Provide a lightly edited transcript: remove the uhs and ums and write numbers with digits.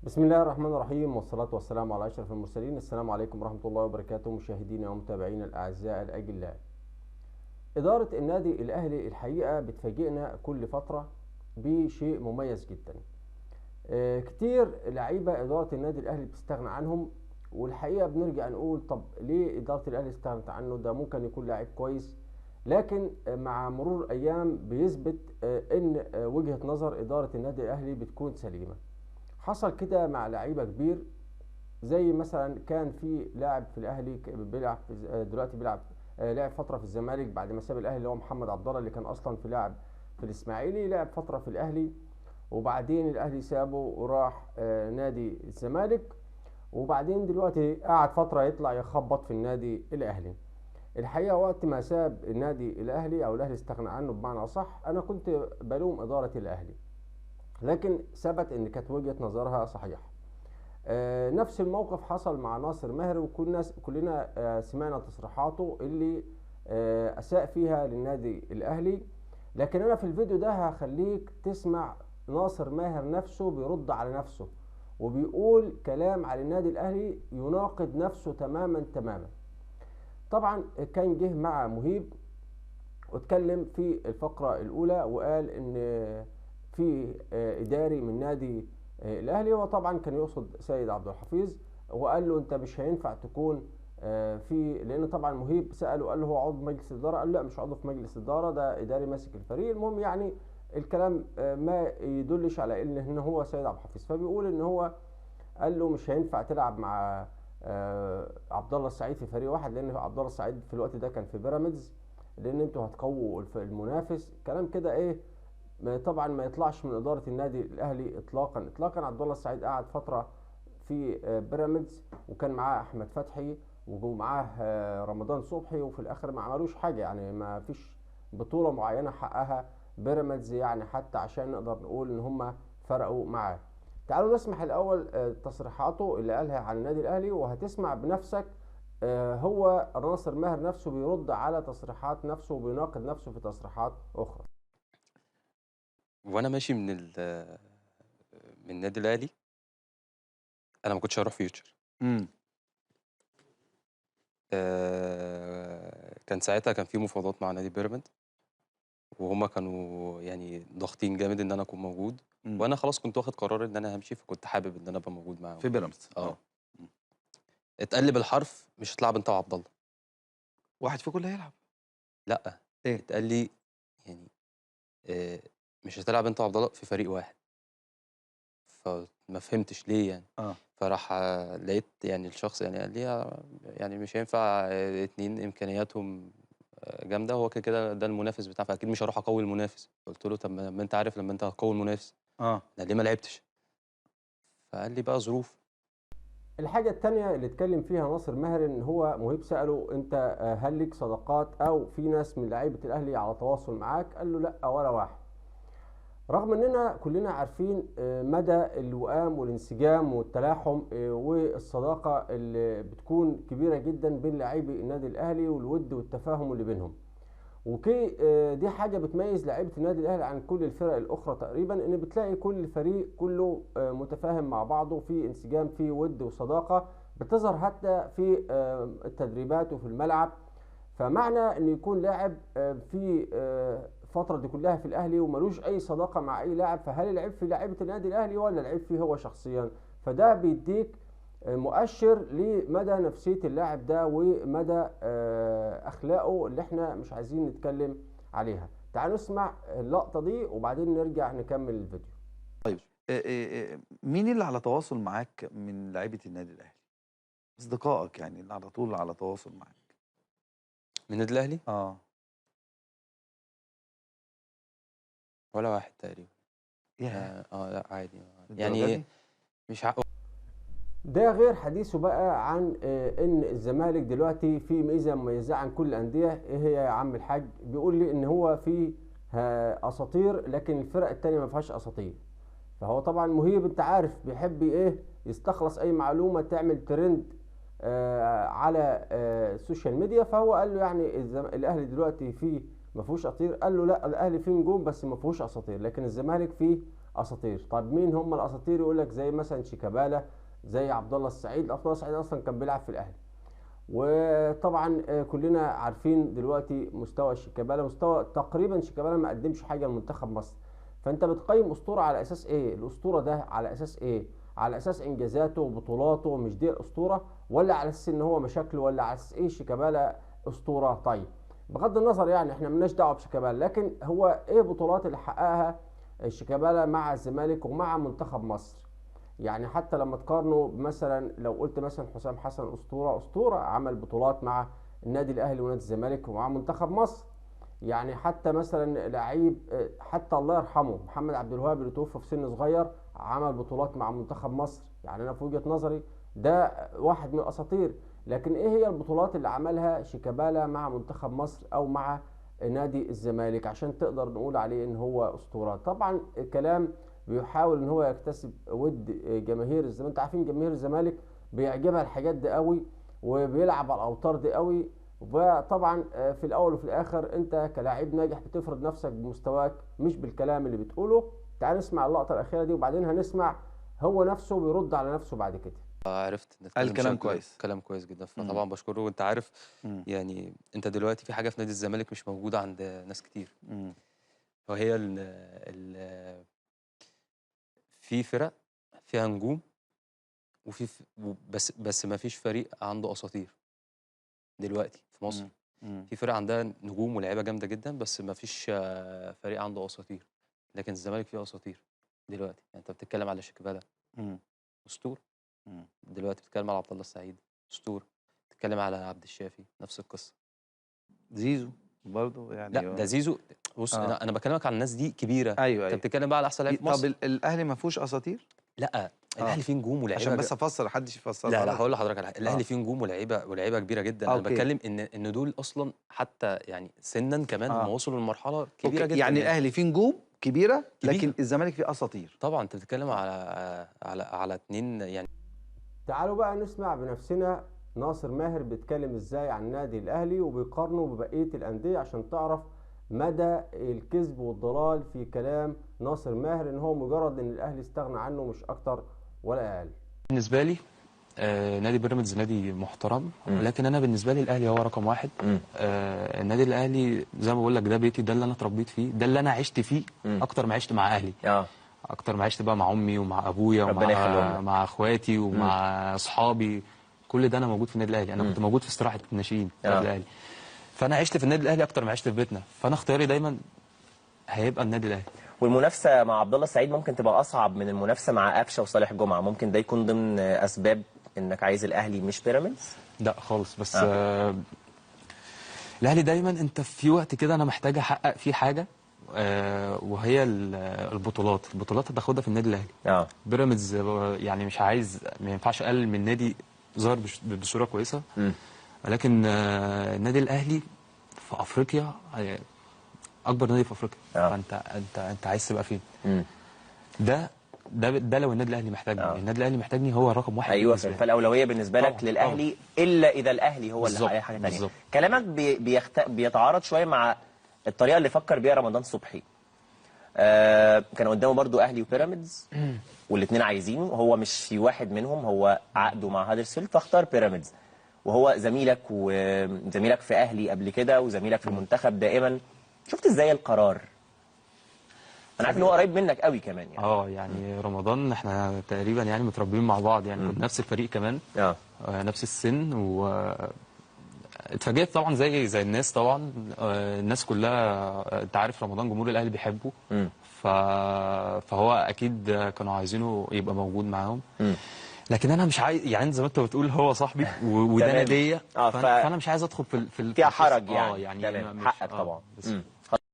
بسم الله الرحمن الرحيم، والصلاة والسلام على أشرف المرسلين. السلام عليكم ورحمة الله وبركاته، مشاهدينا ومتابعينا الأعزاء الأجلاء. إدارة النادي الأهلي الحقيقة بتفاجئنا كل فترة بشيء مميز جدا. كتير لعيبة إدارة النادي الأهلي بتستغنى عنهم، والحقيقة بنرجع نقول طب ليه إدارة الأهلي استغنت عنه؟ ده ممكن يكون لاعب كويس، لكن مع مرور الأيام بيثبت إن وجهة نظر إدارة النادي الأهلي بتكون سليمة. حصل كده مع لعيبة كبير، زي مثلا كان في لاعب في الاهلي بيلعب دلوقتي بيلعب، لعب فتره في الزمالك بعد ما ساب الاهلي، اللي هو محمد عبد الله، اللي كان اصلا في لاعب في الاسماعيلي، لعب فتره في الاهلي وبعدين الاهلي سابه وراح نادي الزمالك، وبعدين دلوقتي قعد فتره يطلع يخبط في النادي الاهلي. الحقيقه وقت ما ساب النادي الاهلي او الاهلي استغنى عنه بمعنى صح، انا كنت بلوم اداره الاهلي، لكن ثبت ان كانت وجهه نظرها صحيحه. نفس الموقف حصل مع ناصر ماهر، كلنا سمعنا تصريحاته اللي أساء فيها للنادي الأهلي. لكن أنا في الفيديو ده هخليك تسمع ناصر ماهر نفسه بيرد على نفسه، وبيقول كلام على النادي الأهلي يناقض نفسه تماما تماما. طبعا كان جه مع مهيب واتكلم في الفقرة الأولى وقال إن في إداري من نادي الأهلي، وطبعا كان يقصد سيد عبد الحفيظ، وقال له أنت مش هينفع تكون لأن طبعا مهيب سأله قال له هو عضو مجلس الإدارة، قال له لا مش عضو في مجلس الإدارة، ده إداري ماسك الفريق. المهم يعني الكلام ما يدلش على إن هو سيد عبد الحفيظ، فبيقول إن هو قال له مش هينفع تلعب مع عبد الله السعيد في فريق واحد، لان عبد الله السعيد في الوقت ده كان في بيراميدز، لان انتوا هتقووا المنافس. كلام كده ايه، طبعا ما يطلعش من اداره النادي الاهلي اطلاقا اطلاقا. عبد الله السعيد قعد فتره في بيراميدز، وكان معاه احمد فتحي ومعاه رمضان صبحي، وفي الاخر ما عملوش حاجه، يعني ما فيش بطوله معينه حققها بيراميدز، يعني حتى عشان نقدر نقول ان هم فرقوا معاه. تعالوا نسمح الأول تصريحاته اللي قالها عن النادي الأهلي، وهتسمع بنفسك هو ناصر ماهر نفسه بيرد على تصريحات نفسه وبيناقض نفسه في تصريحات أخرى. وانا ماشي من النادي الاهلي، انا ما كنتش هروح فيوتشر. إمم. كان ساعتها كان في مفاوضات مع نادي بيراميدز، وهما كانوا يعني ضاغطين جامد ان انا اكون موجود، إمم. وانا خلاص كنت واخد قرار ان انا همشي، فكنت حابب ان انا ابقى موجود معاهم في يعني. بيراميدز اه إمم. اتقال لي بالحرف مش هتلعب انت وعبد الله. واحد فيكم اللي هيلعب. لا، إيه؟ اتقال لي يعني آه مش هتلعب انت وعبد الله في فريق واحد، فما فهمتش ليه يعني. آه. فراح لقيت يعني الشخص يعني قال لي يعني مش هينفع اتنين امكانياتهم جامده، هو كده كده ده المنافس بتاعه، فاكيد مش هروح اقوي المنافس. قلت له طب ما انت عارف لما انت هتقوي المنافس آه. انا ليه ما لعبتش؟ فقال لي بقى ظروف. الحاجة التانية اللي اتكلم فيها ناصر ماهر، ان هو مهيب سأله انت هل ليك صداقات او في ناس من لعيبة الاهلي على تواصل معاك؟ قال له لا ولا واحد. رغم اننا كلنا عارفين مدى الوئام والانسجام والتلاحم والصداقه اللي بتكون كبيره جدا بين لاعبي النادي الاهلي، والود والتفاهم اللي بينهم. وكي دي حاجه بتميز لعيبه النادي الاهلي عن كل الفرق الاخرى تقريبا، ان بتلاقي كل فريق كله متفاهم مع بعضه، في انسجام، في ود وصداقه بتظهر حتى في التدريبات وفي الملعب. فمعنى ان يكون لاعب في الفتره دي كلها في الاهلي وملوش اي صداقه مع اي لاعب، فهل العيب في لاعيبه النادي الاهلي ولا العيب فيه هو شخصيا؟ فده بيديك مؤشر لمدى نفسيه اللاعب ده ومدى اخلاقه اللي احنا مش عايزين نتكلم عليها. تعالوا نسمع اللقطه دي وبعدين نرجع نكمل الفيديو. طيب مين اللي على تواصل معاك من لعيبة النادي الأهلي؟ أصدقائك يعني اللي على طول على تواصل معاك. من النادي الاهلي آه. ولا واحد تقريبا. ياه! لا عادي للدرجة يعني دي؟ مش ده غير حديثه بقى عن ان الزمالك دلوقتي في ميزه مميزه عن كل الانديه. ايه هي يا عم الحاج؟ بيقول لي ان هو في اساطير لكن الفرق التانيه ما فيهاش اساطير. فهو طبعا مهيب انت عارف بيحب ايه، يستخلص اي معلومه تعمل ترند على السوشيال ميديا. فهو قال له يعني الاهلي دلوقتي فيه ما فيهوش اساطير؟ قال له لا، الاهلي فيه نجوم بس ما فيهوش اساطير، لكن الزمالك فيه اساطير. طب مين هم الاساطير؟ يقول لك زي مثلا شيكابالا، زي عبد الله السعيد. عبد الله السعيد اصلا كان بيلعب في الاهلي. وطبعا كلنا عارفين دلوقتي مستوى شيكابالا، مستوى تقريبا شيكابالا ما قدمش حاجه لمنتخب مصر. فانت بتقيم اسطوره على اساس ايه؟ الاسطوره ده على اساس ايه؟ على اساس انجازاته وبطولاته، مش دي الاسطوره؟ ولا على اساس ان هو مشاكله؟ ولا على اساس ايه شيكابالا اسطوره؟ طيب بغض النظر يعني احنا مالناش دعوه بشيكابالا، لكن هو ايه البطولات اللي حققها شيكابالا مع الزمالك ومع منتخب مصر؟ يعني حتى لما تقارنه مثلا، لو قلت مثلا حسام حسن اسطوره عمل بطولات مع النادي الاهلي ونادي الزمالك ومع منتخب مصر. يعني حتى مثلا لعيب حتى الله يرحمه محمد عبد الوهاب اللي توفى في سن صغير، عمل بطولات مع منتخب مصر. يعني انا في وجهة نظري ده واحد من الاساطير. لكن ايه هي البطولات اللي عملها شيكابالا مع منتخب مصر او مع نادي الزمالك عشان تقدر نقول عليه ان هو اسطوره؟ طبعا الكلام بيحاول ان هو يكتسب ود جماهير الزمالك. انتوا عارفين جماهير الزمالك بيعجبها الحاجات دي قوي، وبيلعب على الاوتار دي قوي. وطبعا في الاول وفي الاخر انت كلاعب ناجح بتفرض نفسك بمستواك مش بالكلام اللي بتقوله. تعال نسمع اللقطه الاخيره دي وبعدين هنسمع هو نفسه بيرد على نفسه بعد كده. عرفت قال نتكلم كلام بشكل كويس. كلام كويس جدا، مم. فطبعا بشكره. وانت عارف مم. يعني انت دلوقتي في حاجه في نادي الزمالك مش موجوده عند ناس كتير، مم. وهي ال في فرق فيها نجوم، بس ما فيش فريق عنده اساطير دلوقتي في مصر. مم. مم. في فرق عندها نجوم ولاعيبه جامده جدا، بس ما فيش فريق عنده اساطير. لكن الزمالك فيه اساطير دلوقتي. يعني انت بتتكلم على شيكابالا مم. اسطوره، مم. دلوقتي بتتكلم على عبد الله السعيد اسطوره، بتتكلم على عبد الشافي نفس القصه. زيزو برضه لا يعني ده زيزو. بص انا بكلمك على الناس دي كبيره. ايوه انت ايوه. بتتكلم بقى على احسن لعيب في طب مصر. الاهلي ما فيهوش اساطير؟ لا الاهلي فيه نجوم ولاعيبه عشان بس افسر، محدش يفسرها لا لك. هقول لحضرتك على حاجه. الاهلي فيه نجوم ولاعيبه كبيره جدا. انا اوكي. بتكلم ان دول اصلا حتى يعني سنا كمان هم وصلوا لمرحله كبيره اوكي. جدا. يعني الاهلي فيه نجوم كبيره لكن كبيرة. الزمالك فيه اساطير. طبعا انت بتتكلم على اتنين يعني. تعالوا بقى نسمع بنفسنا ناصر ماهر بيتكلم ازاي عن النادي الاهلي وبيقارنه ببقيه الانديه عشان تعرف مدى الكذب والضلال في كلام ناصر ماهر، ان هو مجرد ان الاهلي استغنى عنه مش اكتر ولا اقل. بالنسبه لي نادي بيراميدز نادي محترم، ولكن انا بالنسبه لي الاهلي هو رقم واحد. النادي الاهلي زي ما بقول لك ده بيتي، ده اللي انا اتربيت فيه، ده اللي انا عشت فيه اكتر ما عشت مع اهلي. اكتر ما عشت بقى مع امي ومع ابويا ومع اخواتي ومع اصحابي. كل ده انا موجود في النادي الاهلي. انا كنت موجود في استراحه الناشئين في النادي الاهلي. فانا عشت في النادي الاهلي اكتر ما عشت في بيتنا، فانا اختياري دايما هيبقى النادي الاهلي. والمنافسه مع عبد الله السعيد ممكن تبقى اصعب من المنافسه مع قفشه وصالح جمعه، ممكن ده يكون ضمن اسباب انك عايز الاهلي مش بيراميدز؟ لا خالص، بس الاهلي دايما انت في وقت كده انا محتاج احقق فيه حاجه، وهي البطولات هتاخدها في النادي الاهلي. بيراميدز يعني مش عايز، ما ينفعش اقلل من نادي ظهر بصوره كويسه، ولكن النادي الاهلي في افريقيا اكبر نادي في افريقيا. فانت عايز تبقى فين؟ ده لو النادي الاهلي محتاجني. النادي الاهلي محتاجني هو رقم واحد. ايوه، فالاولويه بالنسبه لك للاهلي الا اذا الاهلي هو اللي حقق حاجه ثانيه. كلامك بيتعارض شويه مع الطريقه اللي فكر بيها رمضان صبحي. كان قدامه برضو اهلي وبيراميدز والاثنين عايزينه، هو مش في واحد منهم، هو عقده مع هادرسفيلد فاختار بيراميدز، وهو زميلك في اهلي قبل كده وزميلك في المنتخب دائما. شفت ازاي القرار؟ انا عارف ان هو قريب منك قوي كمان يعني. يعني رمضان احنا تقريبا يعني متربيين مع بعض، يعني كنا نفس الفريق كمان، نفس السن. اتفاجئت طبعا زي الناس طبعا. الناس كلها انت عارف رمضان جمهور الاهلي بيحبه، فهو اكيد كانوا عايزينه يبقى موجود معاهم. لكن انا مش عايز، يعني زي ما انت بتقول هو صاحبي وده ناديه، فانا مش عايز ادخل في فيها حرج يعني. يعني حقك طبعا.